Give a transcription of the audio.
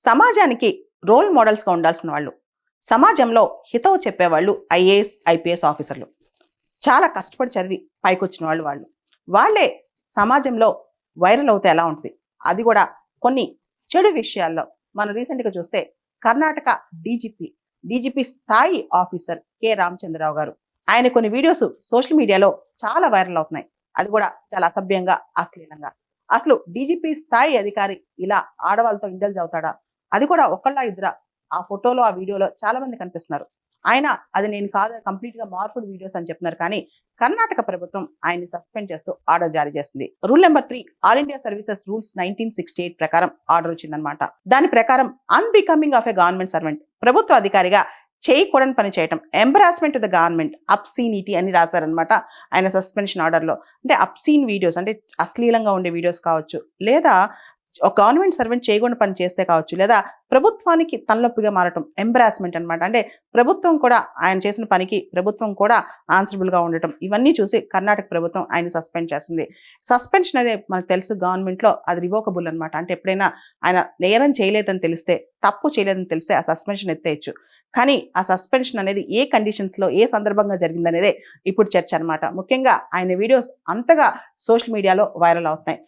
సమాజానికి రోల్ మోడల్స్గా ఉండాల్సిన వాళ్ళు, సమాజంలో హితవు చెప్పేవాళ్ళు ఐఏఎస్ ఐపీఎస్ ఆఫీసర్లు. చాలా కష్టపడి చదివి పైకొచ్చిన వాళ్ళే సమాజంలో వైరల్ అవుతే ఎలా ఉంటుంది, అది కూడా కొన్ని చెడు విషయాల్లో. మనం రీసెంట్గా చూస్తే కర్ణాటక డీజీపీ స్థాయి ఆఫీసర్ కె రామచంద్రరావు గారు, ఆయన కొన్ని వీడియోస్ సోషల్ మీడియాలో చాలా వైరల్ అవుతున్నాయి. అది కూడా చాలా అసభ్యంగా, అశ్లీలంగా. అసలు డీజీపీ స్థాయి అధికారి ఇలా ఆడవాళ్ళతో ఇండల్జ్ అవుతాడా? అది కూడా ఒకళ్ళ ఇద్దరా? ఆ ఫోటోలో, ఆ వీడియోలో చాలా మంది కనిపిస్తున్నారు. ఆయన అది నేను కాదు, కంప్లీట్ గా మార్పుడ్ వీడియోస్ అని చెప్తున్నారు. కానీ కర్ణాటక ప్రభుత్వం ఆయన్ని సస్పెండ్ చేస్తూ ఆర్డర్ జారీ చేసింది. Rule number 3 all India services rules 1968 ప్రకారం ఆర్డర్ వచ్చిందనమాట. దాని ప్రకారం unbecoming of a government servant, ప్రభుత్వ అధికారిగా చేయకూడని పని చేయటం, ఎంబరాస్మెంట్ టు ద గవర్నమెంట్, అప్సీనిటీ అని రాశారనమాట ఆయన సస్పెన్షన్ ఆర్డర్లో. అంటే అప్సీన్ వీడియోస్ అంటే అశ్లీలంగా ఉండే వీడియోస్ కావచ్చు, లేదా ఒక గవర్నమెంట్ సర్వెంట్ చేయకుండా పని చేస్తే కావచ్చు, లేదా ప్రభుత్వానికి తలనొప్పిగా మారటం, ఎంబరాస్మెంట్ అనమాట. అంటే ప్రభుత్వం కూడా ఆయన చేసిన పనికి ప్రభుత్వం కూడా ఆన్సరబుల్ గా ఉండటం, ఇవన్నీ చూసి కర్ణాటక ప్రభుత్వం ఆయన సస్పెండ్ చేసింది. సస్పెన్షన్ అనేది మనకు తెలుసు గవర్నమెంట్ లో అది రివోకబుల్ అనమాట. అంటే ఎప్పుడైనా ఆయన నేరం చేయలేదని తెలిస్తే, తప్పు చేయలేదని తెలిస్తే ఆ సస్పెన్షన్ ఎత్తేయచ్చు. కానీ ఆ సస్పెన్షన్ అనేది ఏ కండిషన్స్ లో, ఏ సందర్భంగా జరిగిందనేదే ఇప్పుడు చర్చ అనమాట. ముఖ్యంగా ఆయన వీడియోస్ అంతగా సోషల్ మీడియాలో వైరల్ అవుతున్నాయి.